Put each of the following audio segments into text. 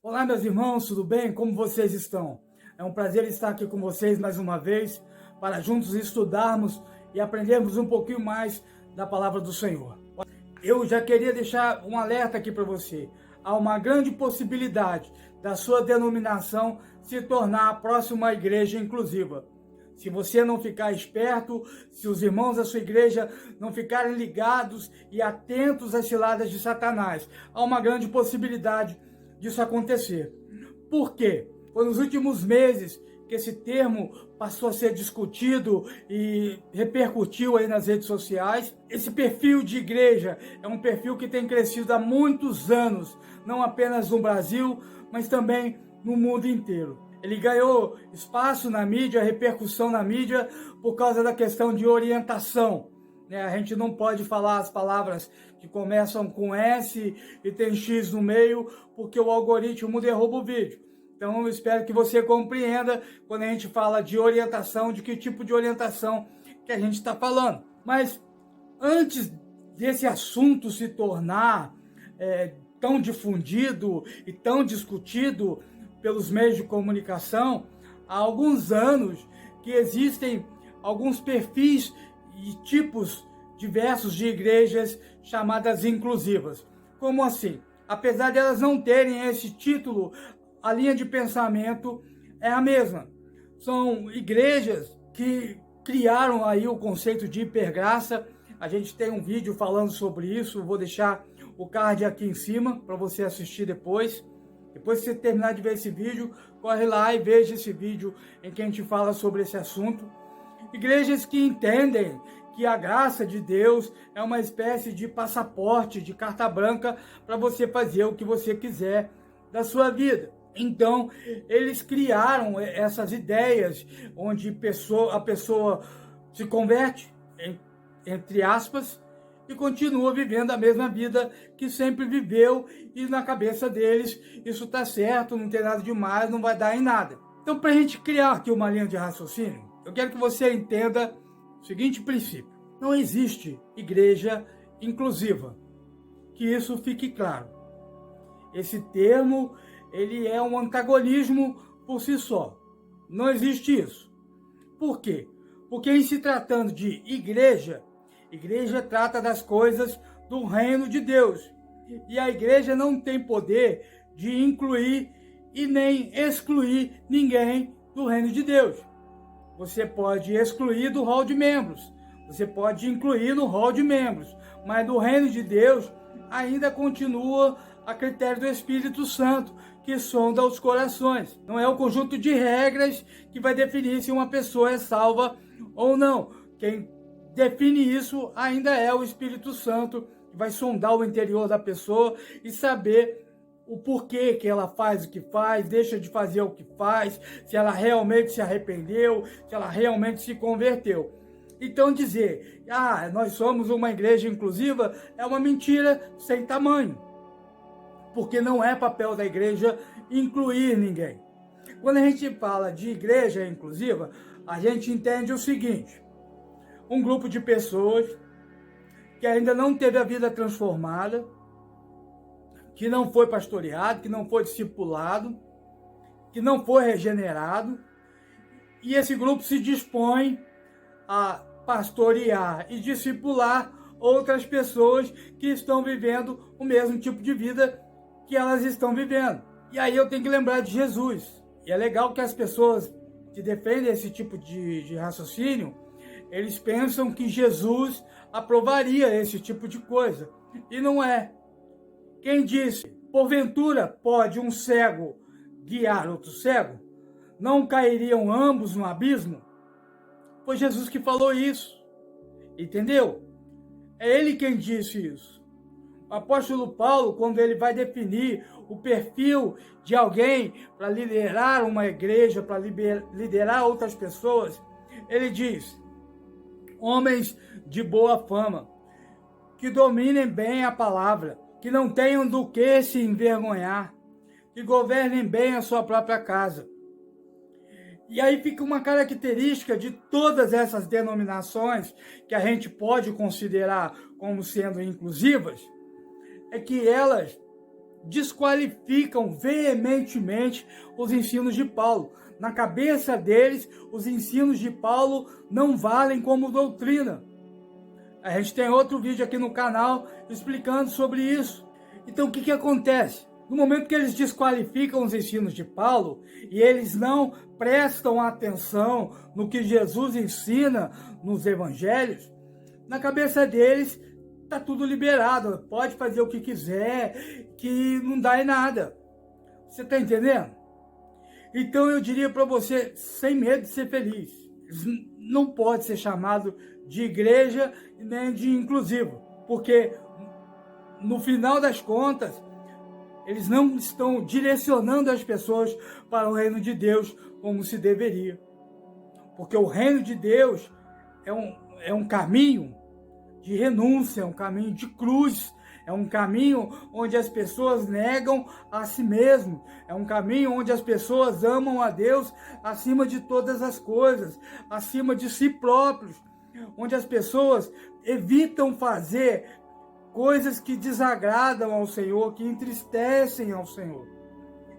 Olá, meus irmãos, tudo bem? Como vocês estão? É um prazer estar aqui com vocês mais uma vez, para juntos estudarmos e aprendermos um pouquinho mais da palavra do Senhor. Eu já queria deixar um alerta aqui para você. Há uma grande possibilidade da sua denominação se tornar a próxima igreja inclusiva. Se você não ficar esperto, se os irmãos da sua igreja não ficarem ligados e atentos às ciladas de Satanás, há uma grande possibilidade disso acontecer. Por quê? Foi nos últimos meses que esse termo passou a ser discutido e repercutiu aí nas redes sociais. Esse perfil de igreja é um perfil que tem crescido há muitos anos, não apenas no Brasil, mas também no mundo inteiro. Ele ganhou espaço na mídia, repercussão na mídia, por causa da questão de orientação. A gente não pode falar as palavras que começam com S e tem X no meio, porque o algoritmo derruba o vídeo. Então, eu espero que você compreenda quando a gente fala de orientação, de que tipo de orientação que a gente está falando. Mas, antes desse assunto se tornar tão difundido e tão discutido pelos meios de comunicação, há alguns anos que existem alguns perfis e tipos diversos de igrejas chamadas inclusivas. Como assim? Apesar de elas não terem esse título, a linha de pensamento é a mesma. São igrejas que criaram aí o conceito de hipergraça. A gente tem um vídeo falando sobre isso, vou deixar o card aqui em cima para você assistir depois. Depois que você terminar de ver esse vídeo, corre lá e veja esse vídeo em que a gente fala sobre esse assunto. Igrejas que entendem que a graça de Deus é uma espécie de passaporte, de carta branca para você fazer o que você quiser da sua vida. Então, eles criaram essas ideias onde a pessoa se converte, entre aspas, e continua vivendo a mesma vida que sempre viveu, e na cabeça deles isso está certo, não tem nada demais, não vai dar em nada. Então, para a gente criar aqui uma linha de raciocínio, eu quero que você entenda o seguinte princípio: não existe igreja inclusiva. Que isso fique claro. Esse termo, ele é um antagonismo por si só. Não existe isso. Por quê? Porque em se tratando de igreja, igreja trata das coisas do reino de Deus. E a igreja não tem poder de incluir e nem excluir ninguém do reino de Deus. Você pode excluir do hall de membros, você pode incluir no hall de membros, mas do reino de Deus ainda continua a critério do Espírito Santo, que sonda os corações. Não é o conjunto de regras que vai definir se uma pessoa é salva ou não. Quem define isso ainda é o Espírito Santo, que vai sondar o interior da pessoa e saber o porquê que ela faz o que faz, deixa de fazer o que faz, se ela realmente se arrependeu, se ela realmente se converteu. Então dizer, nós somos uma igreja inclusiva, é uma mentira sem tamanho. Porque não é papel da igreja incluir ninguém. Quando a gente fala de igreja inclusiva, a gente entende o seguinte: um grupo de pessoas que ainda não teve a vida transformada, que não foi pastoreado, que não foi discipulado, que não foi regenerado, e esse grupo se dispõe a pastorear e discipular outras pessoas que estão vivendo o mesmo tipo de vida que elas estão vivendo. E aí eu tenho que lembrar de Jesus. E é legal que as pessoas que defendem esse tipo de raciocínio, eles pensam que Jesus aprovaria esse tipo de coisa. E não é. Quem disse, porventura pode um cego guiar outro cego? Não cairiam ambos no abismo? Foi Jesus que falou isso. Entendeu? É ele quem disse isso. O apóstolo Paulo, quando ele vai definir o perfil de alguém para liderar uma igreja, para liderar outras pessoas, ele diz: homens de boa fama, que dominem bem a palavra, que não tenham do que se envergonhar, que governem bem a sua própria casa. E aí fica uma característica de todas essas denominações que a gente pode considerar como sendo inclusivas, é que elas desqualificam veementemente os ensinos de Paulo. Na cabeça deles, os ensinos de Paulo não valem como doutrina. A gente tem outro vídeo aqui no canal explicando sobre isso. Então o que acontece? No momento que eles desqualificam os ensinos de Paulo e eles não prestam atenção no que Jesus ensina nos evangelhos, na cabeça deles está tudo liberado, pode fazer o que quiser, que não dá em nada. Você está entendendo? Então eu diria para você, sem medo de ser feliz, não pode ser chamado de igreja nem de inclusivo, porque no final das contas, eles não estão direcionando as pessoas para o reino de Deus como se deveria. Porque o reino de Deus é um caminho de renúncia, é um caminho de cruz, é um caminho onde as pessoas negam a si mesmo, é um caminho onde as pessoas amam a Deus acima de todas as coisas, acima de si próprios, onde as pessoas evitam fazer coisas que desagradam ao Senhor, que entristecem ao Senhor.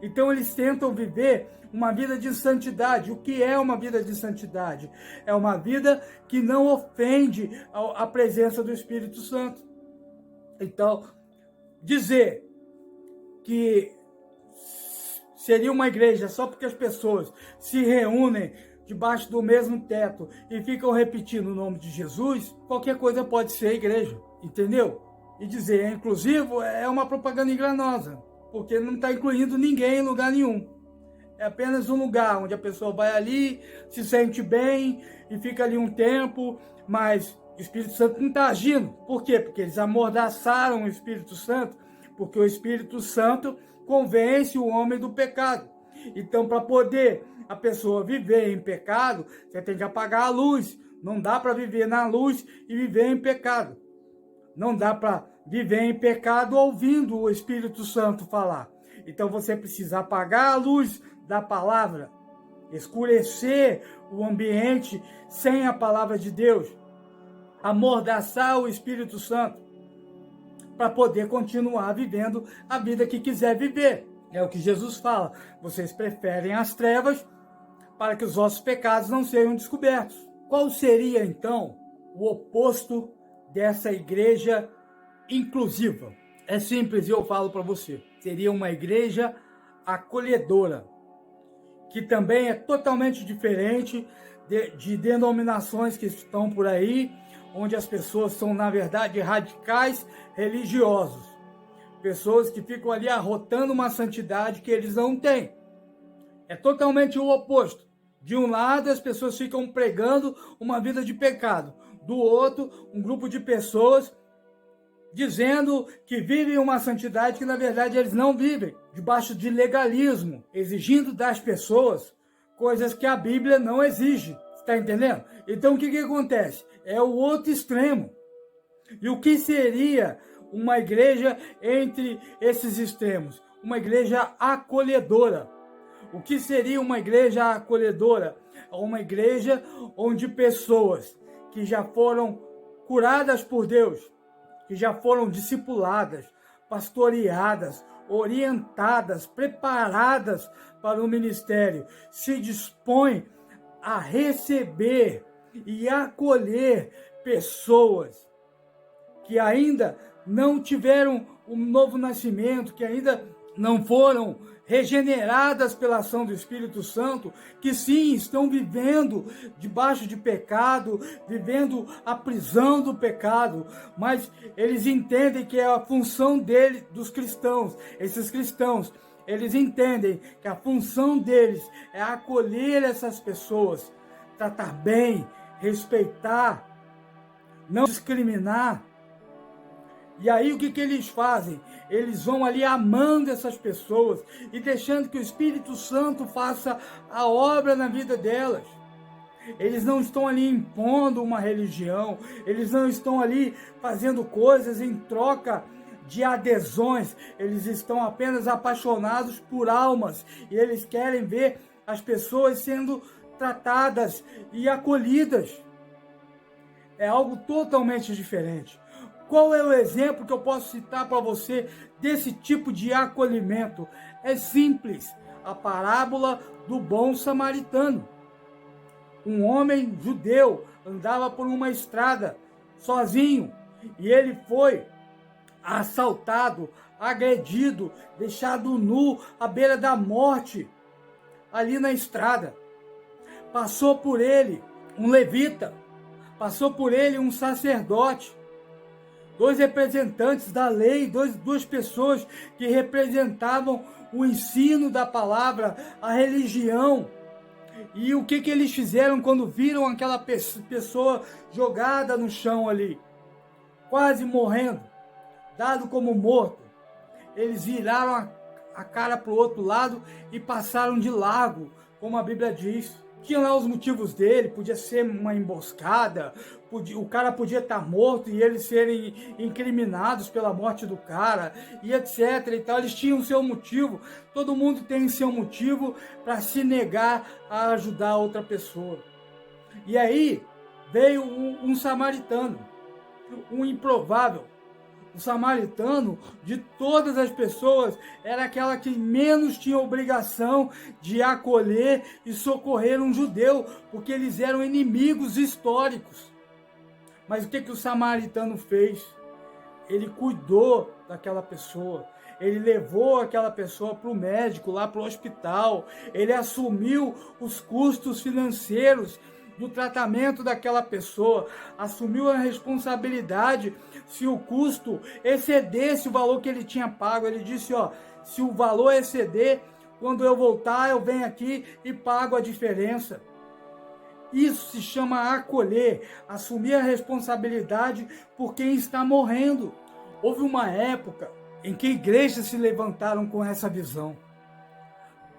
Então eles tentam viver uma vida de santidade. O que é uma vida de santidade? É uma vida que não ofende a presença do Espírito Santo. Então, dizer que seria uma igreja só porque as pessoas se reúnem debaixo do mesmo teto e ficam repetindo o nome de Jesus, qualquer coisa pode ser igreja, entendeu? E dizer é inclusivo é uma propaganda enganosa, porque não está incluindo ninguém em lugar nenhum. É apenas um lugar onde a pessoa vai ali, se sente bem e fica ali um tempo, mas o Espírito Santo não está agindo. Por quê? Porque eles amordaçaram o Espírito Santo, porque o Espírito Santo convence o homem do pecado. Então, para poder a pessoa viver em pecado, você tem que apagar a luz. Não dá para viver na luz e viver em pecado. Não dá para viver em pecado ouvindo o Espírito Santo falar. Então você precisa apagar a luz da palavra, escurecer o ambiente sem a palavra de Deus, amordaçar o Espírito Santo, para poder continuar vivendo a vida que quiser viver. É o que Jesus fala. Vocês preferem as trevas para que os vossos pecados não sejam descobertos. Qual seria, então, o oposto dessa igreja inclusiva? É simples e eu falo para você. Seria uma igreja acolhedora, que também é totalmente diferente de denominações que estão por aí, onde as pessoas são, na verdade, radicais religiosos. Pessoas que ficam ali arrotando uma santidade que eles não têm. É totalmente o oposto. De um lado, as pessoas ficam pregando uma vida de pecado. Do outro, um grupo de pessoas dizendo que vivem uma santidade que, na verdade, eles não vivem. Debaixo de legalismo, exigindo das pessoas coisas que a Bíblia não exige. Está entendendo? Então, o que acontece? É o outro extremo. E o que seria uma igreja entre esses extremos? Uma igreja acolhedora. O que seria uma igreja acolhedora? Uma igreja onde pessoas que já foram curadas por Deus, que já foram discipuladas, pastoreadas, orientadas, preparadas para o ministério, se dispõem a receber e acolher pessoas que ainda não tiveram um novo nascimento, que ainda não foram regeneradas pela ação do Espírito Santo, que sim, estão vivendo debaixo de pecado, vivendo a prisão do pecado, mas eles entendem que é a função dos cristãos, esses cristãos, eles entendem que a função deles é acolher essas pessoas, tratar bem, respeitar, não discriminar. E aí o que eles fazem? Eles vão ali amando essas pessoas e deixando que o Espírito Santo faça a obra na vida delas. Eles não estão ali impondo uma religião, eles não estão ali fazendo coisas em troca de adesões, eles estão apenas apaixonados por almas e eles querem ver as pessoas sendo tratadas e acolhidas. É algo totalmente diferente. Qual é o exemplo que eu posso citar para você desse tipo de acolhimento? É simples, a parábola do bom samaritano. Um homem judeu andava por uma estrada sozinho e ele foi assaltado, agredido, deixado nu à beira da morte ali na estrada. Passou por ele um levita, passou por ele um sacerdote, dois representantes da lei, duas pessoas que representavam o ensino da palavra, a religião. E o que eles fizeram quando viram aquela pessoa jogada no chão ali, quase morrendo, dado como morto? Eles viraram a cara para o outro lado e passaram de largo, como a Bíblia diz. Tinha lá os motivos dele, podia ser uma emboscada, o cara podia estar morto e eles serem incriminados pela morte do cara, e etc. E tal. Eles tinham seu motivo, todo mundo tem seu motivo para se negar a ajudar outra pessoa. E aí veio um samaritano, um improvável. O samaritano, de todas as pessoas, era aquela que menos tinha obrigação de acolher e socorrer um judeu, porque eles eram inimigos históricos. Mas o que o samaritano fez? Ele cuidou daquela pessoa, ele levou aquela pessoa para o médico, lá para o hospital, ele assumiu os custos financeiros do tratamento daquela pessoa, assumiu a responsabilidade se o custo excedesse o valor que ele tinha pago. Ele disse, se o valor exceder, quando eu voltar, eu venho aqui e pago a diferença. Isso se chama acolher, assumir a responsabilidade por quem está morrendo. Houve uma época em que igrejas se levantaram com essa visão.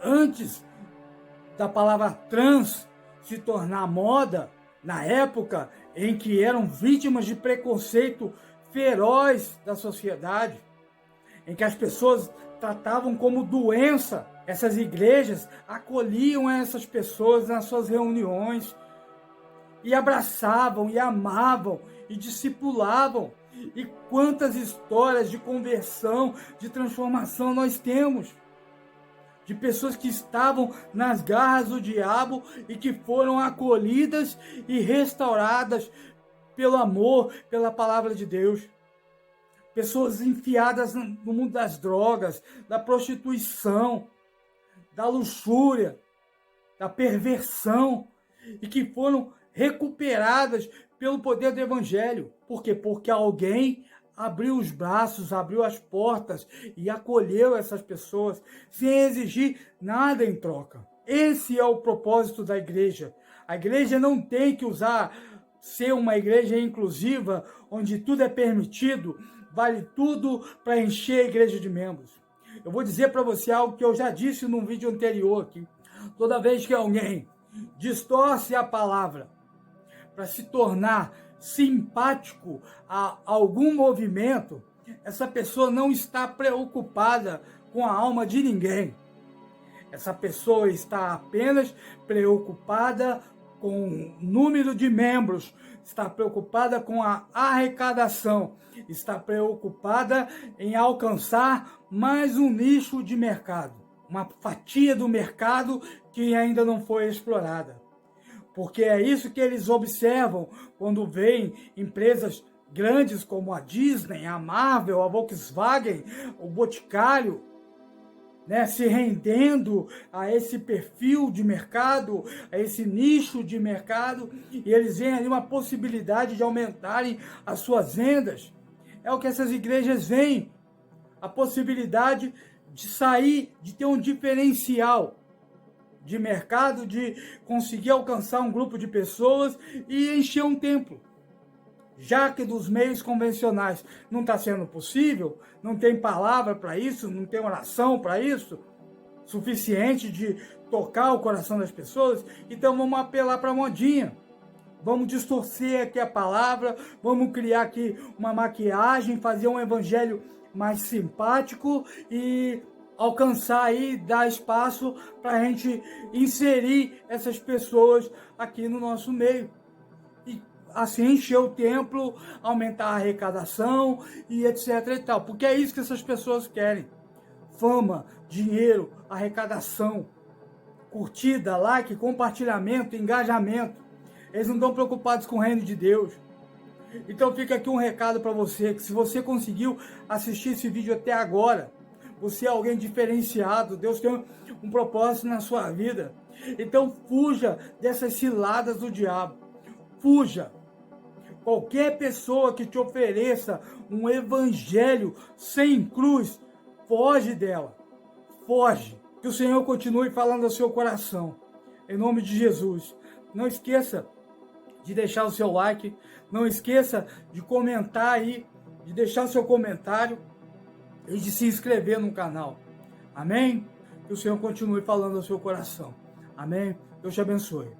Antes da palavra trans se tornar moda, na época em que eram vítimas de preconceito feroz da sociedade, em que as pessoas tratavam como doença, essas igrejas acolhiam essas pessoas nas suas reuniões e abraçavam e amavam e discipulavam. E quantas histórias de conversão, de transformação nós temos, de pessoas que estavam nas garras do diabo e que foram acolhidas e restauradas pelo amor, pela palavra de Deus. Pessoas enfiadas no mundo das drogas, da prostituição, da luxúria, da perversão, e que foram recuperadas pelo poder do Evangelho. Por quê? Porque alguém abriu os braços, abriu as portas e acolheu essas pessoas sem exigir nada em troca. Esse é o propósito da igreja. A igreja não tem que ser uma igreja inclusiva, onde tudo é permitido, vale tudo para encher a igreja de membros. Eu vou dizer para você algo que eu já disse num vídeo anterior aqui. Toda vez que alguém distorce a palavra para se tornar simpático a algum movimento, essa pessoa não está preocupada com a alma de ninguém. Essa pessoa está apenas preocupada com o número de membros, está preocupada com a arrecadação, está preocupada em alcançar mais um nicho de mercado, uma fatia do mercado que ainda não foi explorada. Porque é isso que eles observam quando veem empresas grandes como a Disney, a Marvel, a Volkswagen, o Boticário, se rendendo a esse perfil de mercado, a esse nicho de mercado, e eles veem ali uma possibilidade de aumentarem as suas vendas. É o que essas igrejas veem, a possibilidade de sair, de ter um diferencial de mercado, de conseguir alcançar um grupo de pessoas e encher um templo. Já que dos meios convencionais não está sendo possível, não tem palavra para isso, não tem oração para isso, suficiente de tocar o coração das pessoas, então vamos apelar para a modinha. Vamos distorcer aqui a palavra, vamos criar aqui uma maquiagem, fazer um evangelho mais simpático e alcançar aí, dar espaço para a gente inserir essas pessoas aqui no nosso meio. E assim, encher o templo, aumentar a arrecadação e etc e tal. Porque é isso que essas pessoas querem. Fama, dinheiro, arrecadação, curtida, like, compartilhamento, engajamento. Eles não estão preocupados com o reino de Deus. Então fica aqui um recado para você, que se você conseguiu assistir esse vídeo até agora, você é alguém diferenciado, Deus tem um propósito na sua vida. Então fuja dessas ciladas do diabo, fuja. Qualquer pessoa que te ofereça um evangelho sem cruz, foge dela, foge. Que o Senhor continue falando ao seu coração, em nome de Jesus. Não esqueça de deixar o seu like, não esqueça de comentar aí, de deixar o seu comentário e de se inscrever no canal. Amém? Que o Senhor continue falando ao seu coração. Amém? Deus te abençoe.